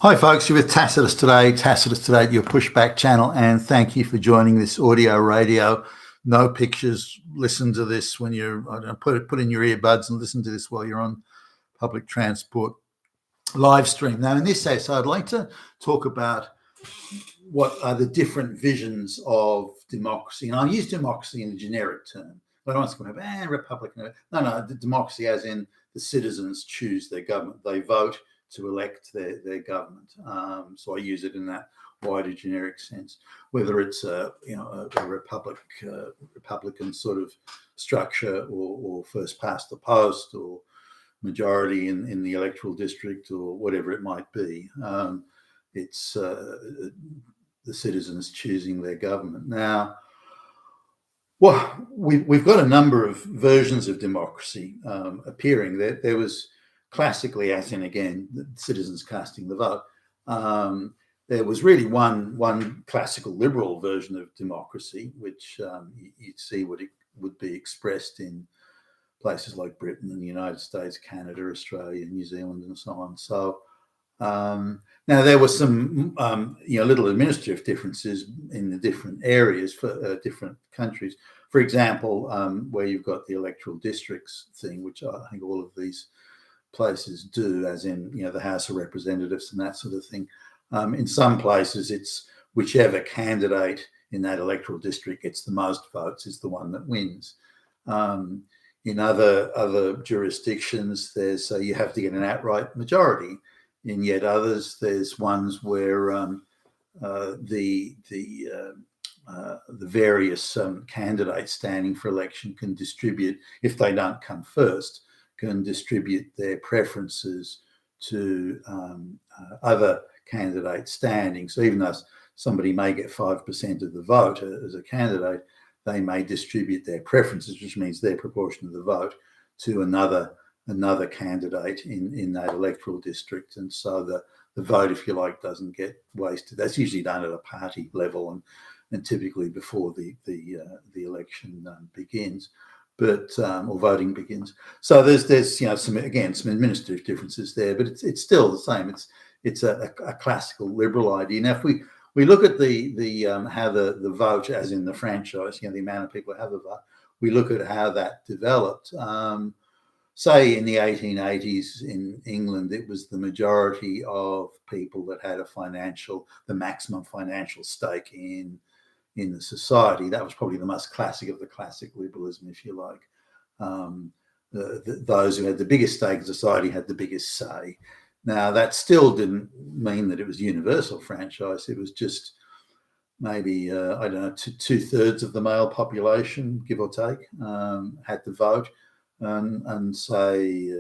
Hi folks, you're with Tacitus today at your pushback channel, and thank you for joining this audio radio. No pictures. Listen to this when you're, put in your earbuds and listen to this while you're on public transport live stream. Now in this essay, I'd like to talk about what are the different visions of democracy. And I use democracy in a generic term. I don't want to come up, Republican. No, the democracy as in the citizens choose their government. They vote to elect their government. So I use it in that wider generic sense, whether it's a Republican sort of structure or first past the post or majority in the electoral district or whatever it might be. It's the citizens choosing their government. Now, well, we've got a number of versions of democracy appearing. There was classically, as in again, the citizens casting the vote. There was really one classical liberal version of democracy, which you'd see would be expressed in places like Britain and the United States, Canada, Australia, New Zealand, and so on. So now there were some little administrative differences in the different areas for different countries. For example, where you've got the electoral districts thing, which I think all of these places do, as in the House of Representatives and that sort of thing. In some places, it's whichever candidate in that electoral district gets the most votes is the one that wins. In other jurisdictions, there's you have to get an outright majority. In yet others, there's ones where the various candidates standing for election can distribute, if they don't come first, can distribute their preferences to other candidates standing. So even though somebody may get 5% of the vote as a candidate, they may distribute their preferences, which means their proportion of the vote, to another candidate in that electoral district. And so the vote, if you like, doesn't get wasted. That's usually done at a party level and typically before the election begins. Or voting begins. So there's some administrative differences there, but it's still the same. It's a classical liberal idea. Now, if we look at the how the vote, as in the franchise, the amount of people who have a vote, we look at how that developed. Say in the 1880s in England, it was the majority of people that had the maximum financial stake in the society. That was probably the most classic of the classic liberalism, if you like. Those who had the biggest stake in society had the biggest say. Now, that still didn't mean that it was universal franchise. It was just maybe, two-thirds of the male population, give or take, had the vote, and say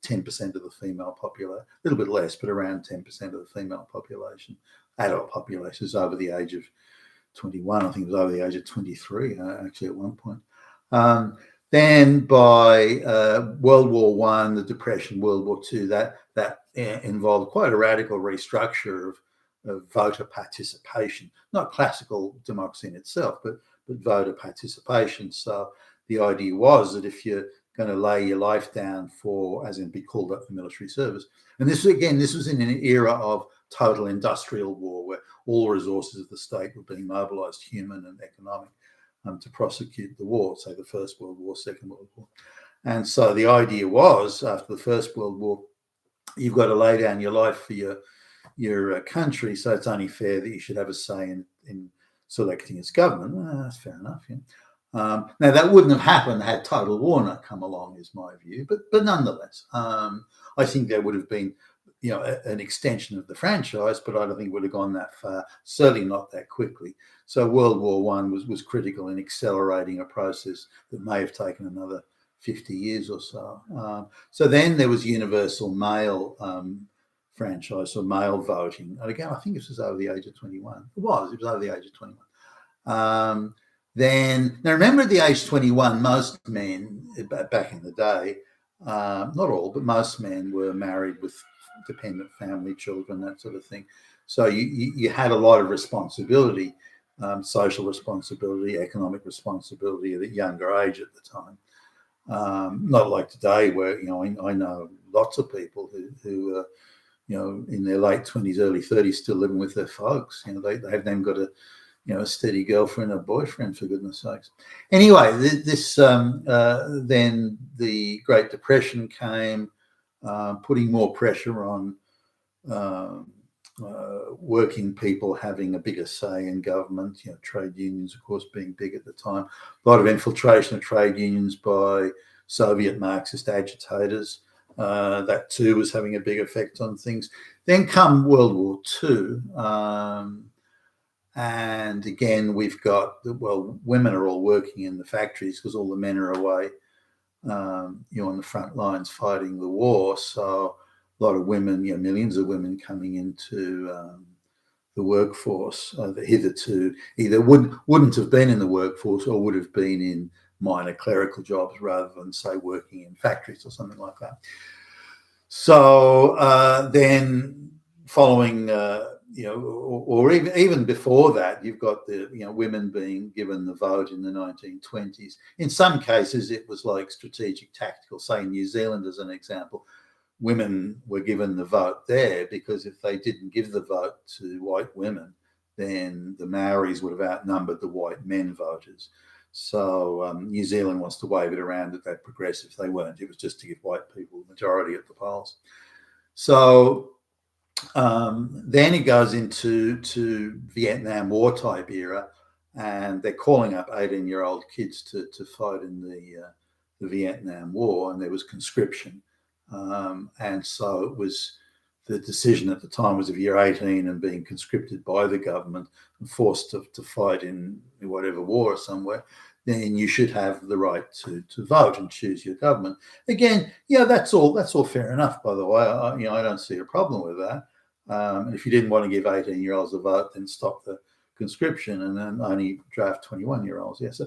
10% of the female population, a little bit less, but around 10% of the female population, adult population, is over the age of 21. I think it was over the age of 23, actually, at one point. Then by World War I, the Depression, World War II, that involved quite a radical restructure of voter participation. Not classical democracy in itself, but voter participation. So the idea was that if you're going to lay your life down for, as in be called up for military service, and this was in an era of total industrial war where all resources of the state were being mobilized, human and economic, to prosecute the war, say the First World War, Second World War. And so the idea was, after the First World War, you've got to lay down your life for your country, so it's only fair that you should have a say in selecting its government. That's fair enough. Yeah. Now, that wouldn't have happened had total war not come along, is my view. But nonetheless, I think there would have been an extension of the franchise, but I don't think it would have gone that far, certainly not that quickly. So World War I was critical in accelerating a process that may have taken another 50 years or so. So then there was universal male franchise, or male voting. And again, I think this was over the age of 21. It was over the age of 21. Then, now remember at the age 21, most men, back in the day, not all, but most men were married with dependent family, children, that sort of thing. So you had a lot of responsibility, social responsibility, economic responsibility at a younger age at the time. Not like today where, I know lots of people who in their late 20s, early 30s, still living with their folks. They haven't got a steady girlfriend or boyfriend, for goodness sakes. Anyway, then the Great Depression came, putting more pressure on working people having a bigger say in government. Trade unions, of course, being big at the time. A lot of infiltration of trade unions by Soviet Marxist agitators. That too was having a big effect on things. Then come World War II. And again, we've got, women are all working in the factories because all the men are away, on the front lines fighting the war. So a lot of women, millions of women coming into the workforce that hitherto either wouldn't have been in the workforce or would have been in minor clerical jobs rather than, say, working in factories or something like that. So then following, or even before that, you've got the, women being given the vote in the 1920s. In some cases, it was like strategic, tactical. Say in New Zealand, as an example, women were given the vote there because if they didn't give the vote to white women, then the Maoris would have outnumbered the white men voters. So New Zealand wants to wave it around that they're progressive. They weren't. It was just to give white people the majority at the polls. So then it goes into Vietnam War type era, and they're calling up 18-year-old kids to fight in the Vietnam War, and there was conscription. And so it was, the decision at the time was if you're 18 and being conscripted by the government and forced to fight in whatever war somewhere, then you should have the right to vote and choose your government. Again, that's all fair enough, by the way. I don't see a problem with that. And if you didn't want to give 18-year-olds a vote, then stop the conscription and then only draft 21-year-olds. Yes,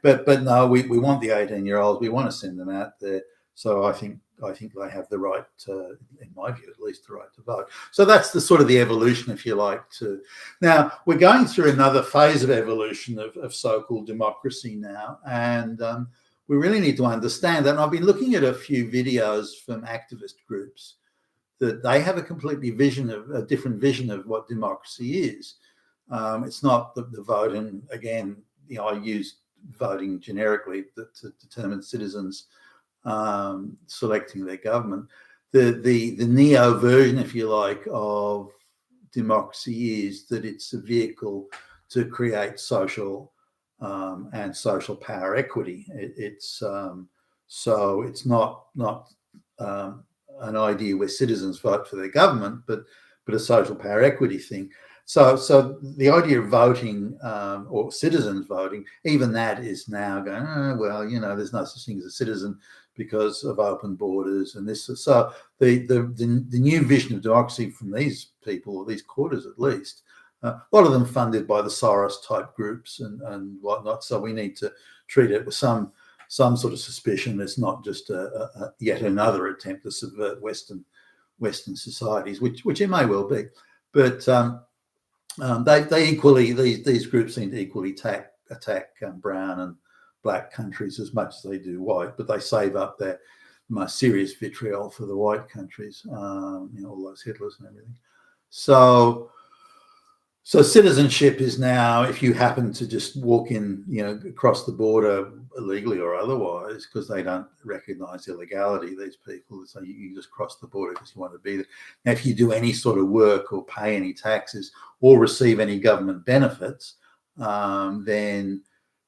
but no, we want the 18-year-olds. We want to send them out there. So I think they have the right, in my view, at least the right to vote. So that's the sort of the evolution, if you like. Now we're going through another phase of evolution of so-called democracy now, and we really need to understand that. And I've been looking at a few videos from activist groups that they have a different vision of what democracy is. It's not the vote, and again, I use voting generically to determine citizens selecting their government. The neo version, if you like, of democracy is that it's a vehicle to create social and social power equity. So it's not an idea where citizens vote for their government, but a social power equity thing. So the idea of voting or citizens voting, even that is now going, there's no such thing as a citizen because of open borders and this. So the new vision of democracy from these people, or these quarters at least, a lot of them funded by the Soros type groups and whatnot. So we need to treat it with some sort of suspicion. It's not just a yet another attempt to subvert Western societies, which it may well be, but they equally, these groups seem to equally attack brown and black countries as much as they do white, but they save up their most serious vitriol for the white countries, all those Hitlers and everything. So citizenship is now, if you happen to just walk in, across the border illegally or otherwise, because they don't recognize illegality, these people, so you just cross the border because you want to be there. Now, if you do any sort of work or pay any taxes or receive any government benefits, then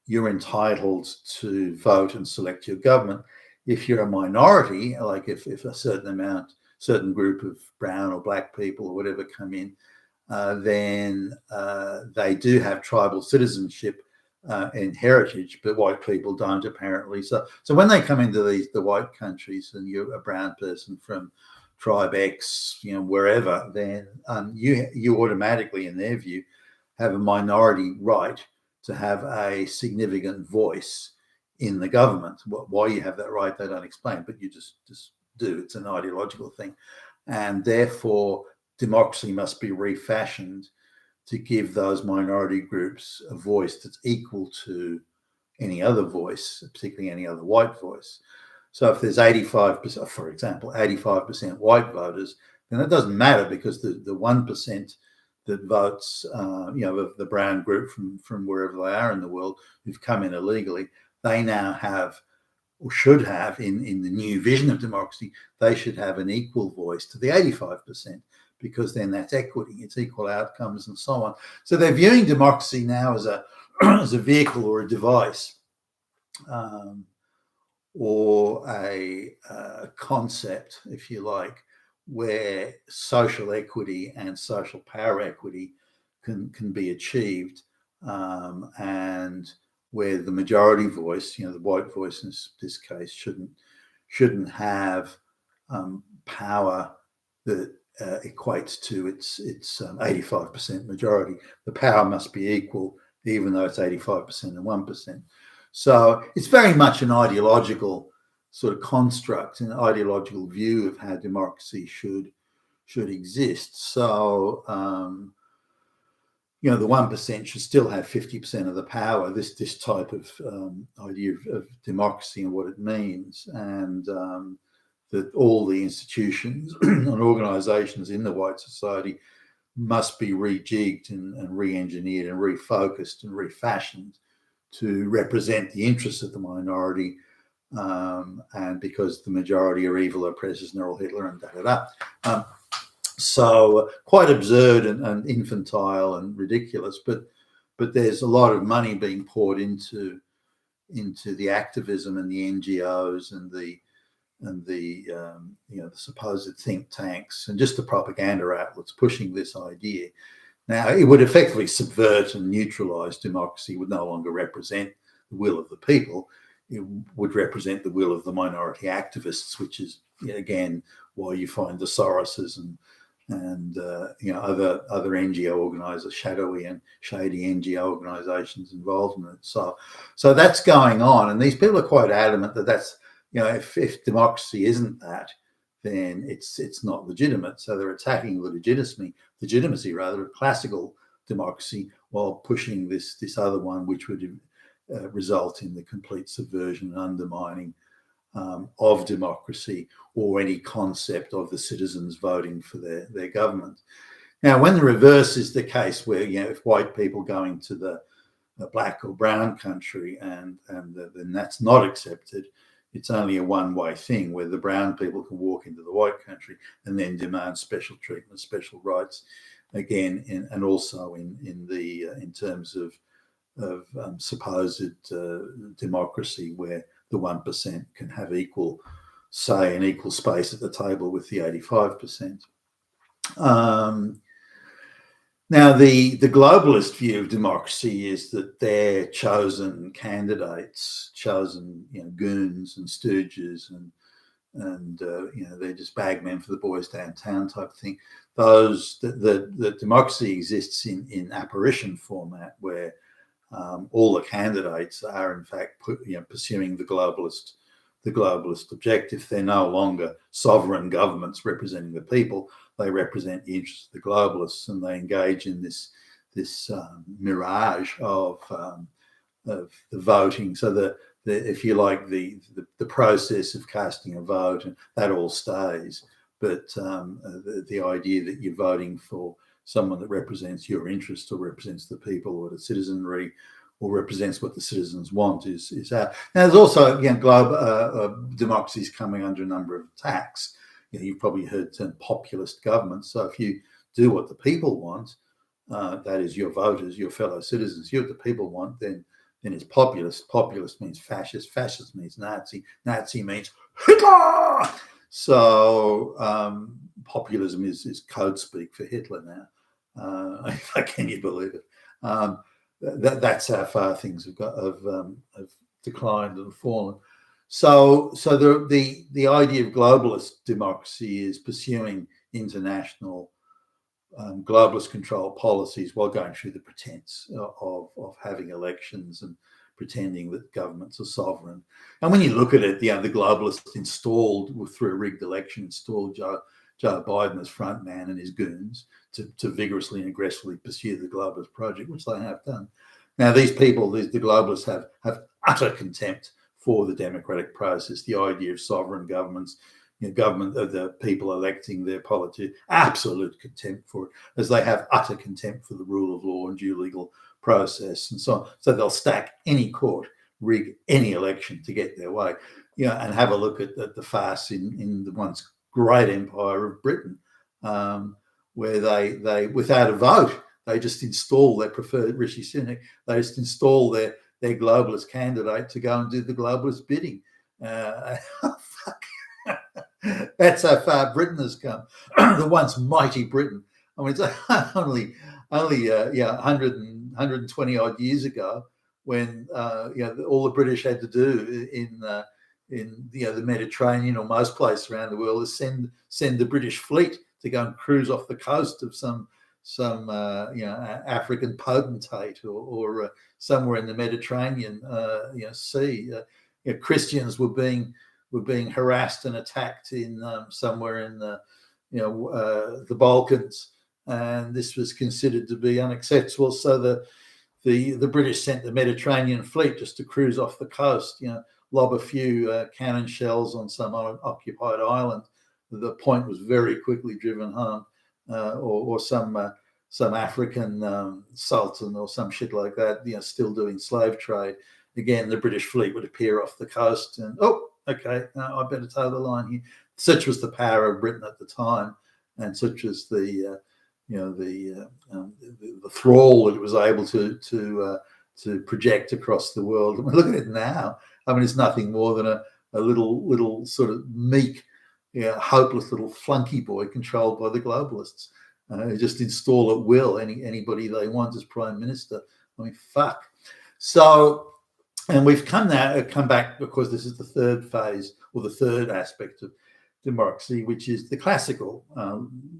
you're entitled to vote and select your government. If you're a minority, like if a certain group of brown or black people or whatever come in, then they do have tribal citizenship and heritage, but white people don't apparently. So when they come into the white countries and you're a brown person from tribe X, wherever, then you automatically, in their view, have a minority right to have a significant voice in the government. Why you have that right, they don't explain, but you just do. It's an ideological thing, and therefore democracy must be refashioned to give those minority groups a voice that's equal to any other voice, particularly any other white voice. So if there's 85%, for example, 85% white voters, then it doesn't matter, because the 1% that votes, the brown group from wherever they are in the world who've come in illegally, they now have, or should have, in the new vision of democracy, they should have an equal voice to the 85%, because then that's equity, it's equal outcomes and so on. So they're viewing democracy now as a as a vehicle or a device, or a concept, if you like, where social equity and social power equity can be achieved, and where the majority voice, the white voice in this case, shouldn't have power that equates to its 85% majority. The power must be equal, even though it's 85% and 1%. So it's very much an ideological sort of construct, an ideological view of how democracy should exist. So the 1% should still have 50% of the power. This type of idea of democracy and what it means, and that all the institutions and organisations in the white society must be rejigged and re-engineered and refocused and refashioned to represent the interests of the minority, and because the majority are evil oppressors and they're all Hitler and da-da-da. So quite absurd and infantile and ridiculous, but there's a lot of money being poured into the activism and the NGOs and the supposed think tanks and just the propaganda outlets pushing this idea. Now, it would effectively subvert and neutralise democracy. It would no longer represent the will of the people. It would represent the will of the minority activists, which is, again, why you find the Soroses and other NGO organisers, shadowy and shady NGO organisations involved in it. So that's going on, and these people are quite adamant that that's, if democracy isn't that, then it's not legitimate. So they're attacking the legitimacy of classical democracy, while pushing this other one, which would result in the complete subversion and undermining of democracy, or any concept of the citizens voting for their government. Now, when the reverse is the case, where if white people go into the black or brown country and then that's not accepted, it's only a one-way thing, where the brown people can walk into the white country and then demand special treatment, special rights, again, and also in terms of supposed democracy, where the 1% can have equal say and equal space at the table with the 85%. Now, the globalist view of democracy is that their chosen candidates, goons and stooges, and they're just bagmen for the boys downtown type of thing. That democracy exists in apparition format, where all the candidates are in fact pursuing the globalist objective. They're no longer sovereign governments representing the people. They represent the interests of the globalists, and they engage in this mirage of the voting. So if you like, the process of casting a vote, and that all stays, but the idea that you're voting for someone that represents your interests, or represents the people, or the citizenry, or represents what the citizens want is out. Now, there's also democracies coming under a number of attacks. You've probably heard the term populist governments. So if you do what the people want, that is your voters, your fellow citizens, you what the people want, then it's populist. Populist means fascist. Fascist means Nazi. Nazi means Hitler. So populism is code speak for Hitler now. Can you believe it? That's how far things have declined and fallen. So the idea of globalist democracy is pursuing international globalist control policies while going through the pretense of having elections and pretending that governments are sovereign. And when you look at it, the globalists installed, through a rigged election, installed Joe Biden as front man and his goons to vigorously and aggressively pursue the globalist project, which they have done. Now, these people, the globalists, have utter contempt for the democratic process, the idea of sovereign governments government of the people electing their politicians, absolute contempt for it, as they have utter contempt for the rule of law and due legal process and so on. So they'll stack any court, rig any election to get their way, and have a look at the farce in the once great empire of Britain, where they without a vote, they just install their preferred Rishi Sunak. They just install their globalist candidate to go and do the globalist bidding. That's how far Britain has come. The once mighty Britain. I mean, it's only 120 odd years ago when all the British had to do in the Mediterranean or most places around the world is send the British fleet to go and cruise off the coast of some African potentate or somewhere in the Mediterranean Sea. Christians were being harassed and attacked in somewhere in the Balkans, and this was considered to be unacceptable. So the British sent the Mediterranean fleet just to cruise off the coast, lob a few cannon shells on some occupied island. The point was very quickly driven home, or some African sultan or some shit like that, still doing slave trade. Again, the British fleet would appear off the coast, and okay, I better toe the line here. Such was the power of Britain at the time, and such was the thrall that it was able to project across the world. I mean, look at it now. I mean, it's nothing more than a little sort of meek, hopeless little flunky boy controlled by the globalists, who just install at will anybody they want as prime minister. I mean, fuck. So, and we've come back because this is the third phase or the third aspect of democracy, which is the classical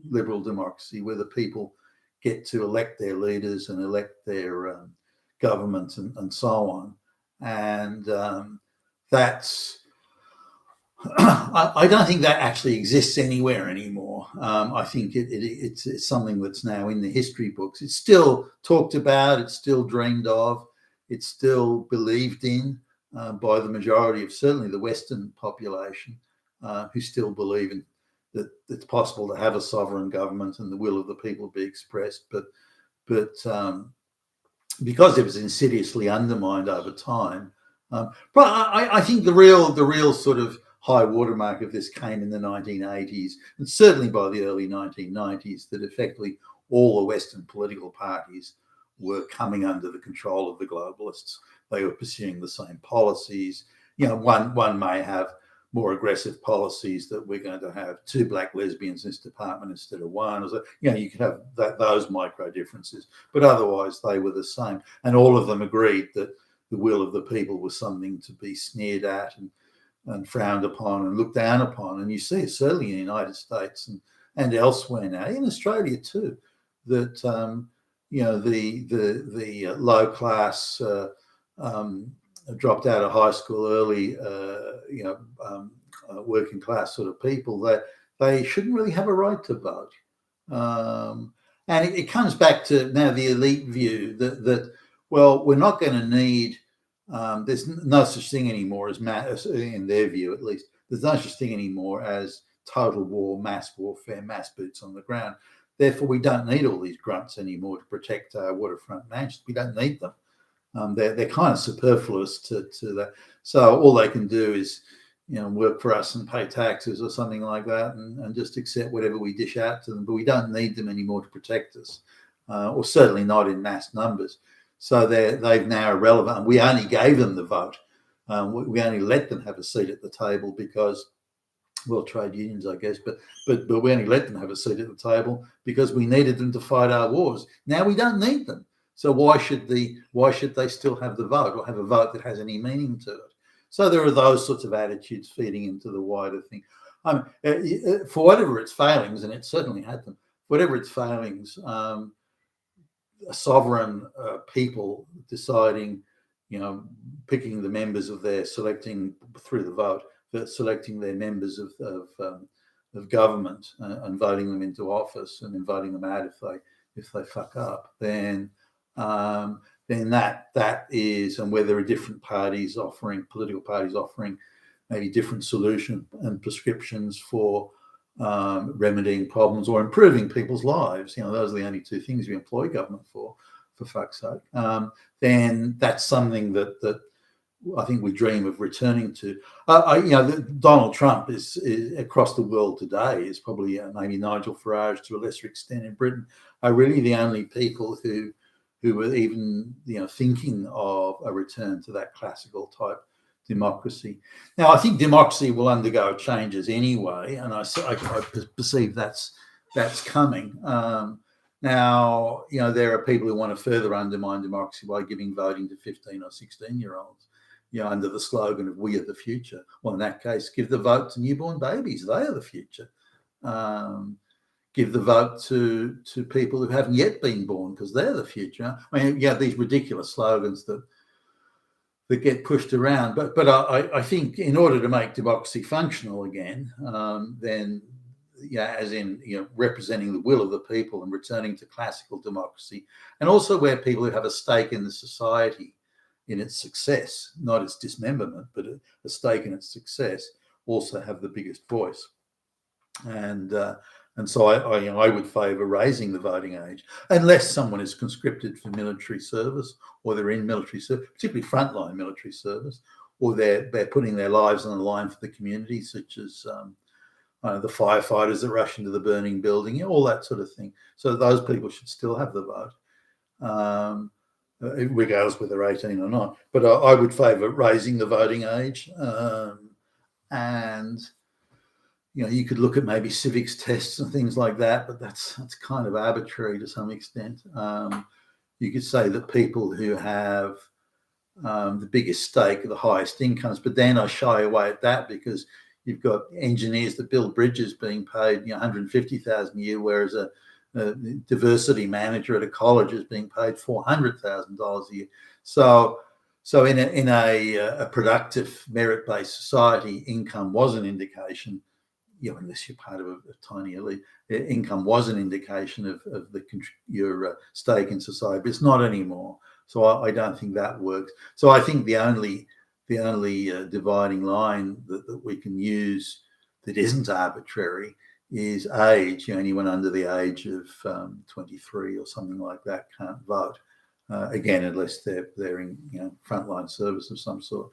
liberal democracy, where the people get to elect their leaders and elect their government and so on. And that's I don't think that actually exists anywhere anymore. I think it's something that's now in the history books. It's still talked about. It's still dreamed of. It's still believed in by the majority of certainly the Western population, who still believe in that it's possible to have a sovereign government and the will of the people be expressed. But because it was insidiously undermined over time, but I think the real sort of high watermark of this came in the 1980s, and certainly by the early 1990s, that effectively all the Western political parties were coming under the control of the globalists. They were pursuing the same policies. One may have more aggressive policies that we're going to have 2 black lesbians in this department instead of 1. So, you could have those micro differences, but otherwise they were the same. And all of them agreed that the will of the people was something to be sneered at and frowned upon and looked down upon. And you see it certainly in the United States and elsewhere now, in Australia too, that the low class dropped out of high school early, working class sort of people, that they shouldn't really have a right to vote. And it comes back to now the elite view that we're not going to need. There's no such thing anymore as in their view, at least. There's no such thing anymore as total war, mass warfare, mass boots on the ground. Therefore, we don't need all these grunts anymore to protect our waterfront mansions. We don't need them. They're kind of superfluous to that. So all they can do is, work for us and pay taxes or something like that, and just accept whatever we dish out to them. But we don't need them anymore to protect us, or certainly not in mass numbers. So they've now irrelevant. And we only gave them the vote. We only let them have a seat at the table because, well, trade unions, I guess, but we only let them have a seat at the table because we needed them to fight our wars. Now we don't need them. So why should they still have the vote, or have a vote that has any meaning to it? So there are those sorts of attitudes feeding into the wider thing. For whatever its failings, and it certainly had them, whatever its failings, a sovereign people deciding, picking the members of their selecting through the vote, selecting their members of government and voting them into office and then voting them out if they fuck up, then that is, and where there are different parties political parties offering maybe different solution and prescriptions for remedying problems or improving people's lives, those are the only two things we employ government for fuck's sake, then that's something that I think we dream of returning to. Donald Trump is across the world today, is probably maybe Nigel Farage to a lesser extent in Britain, are really the only people who were even thinking of a return to that classical type democracy. Now, I think democracy will undergo changes anyway, and I perceive that's coming. Now, there are people who want to further undermine democracy by giving voting to 15 or 16-year-olds, under the slogan of "We are the future." Well, in that case, give the vote to newborn babies; they are the future. Give the vote to people who haven't yet been born because they're the future. I mean, these ridiculous slogans that get pushed around. But I think in order to make democracy functional again, then as in representing the will of the people and returning to classical democracy, and also where people who have a stake in the society, in its success, not its dismemberment, but a stake in its success, also have the biggest voice. And so I would favour raising the voting age, unless someone is conscripted for military service, or they're in military service, particularly frontline military service, or they're putting their lives on the line for the community, such as the firefighters that rush into the burning building, all that sort of thing. So those people should still have the vote, regardless whether they're 18 or not. But I would favour raising the voting age, and you could look at maybe civics tests and things like that, but that's kind of arbitrary to some extent. You could say that people who have the biggest stake are the highest incomes, but then I shy away at that because you've got engineers that build bridges being paid $150,000 a year, whereas a diversity manager at a college is being paid $400,000 a year. So in a productive merit-based society, income was an indication. Unless you're part of a tiny elite, income was an indication of your stake in society, but it's not anymore. So I don't think that works. So I think the only dividing line that we can use that isn't arbitrary is age. Anyone under the age of 23 or something like that can't vote, again, unless they're in frontline service of some sort.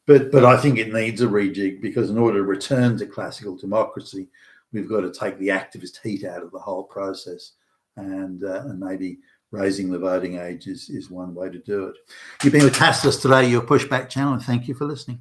But I think it needs a rejig, because in order to return to classical democracy, we've got to take the activist heat out of the whole process, and maybe raising the voting age is one way to do it. You've been with Tasteless today, your Pushback channel, and thank you for listening.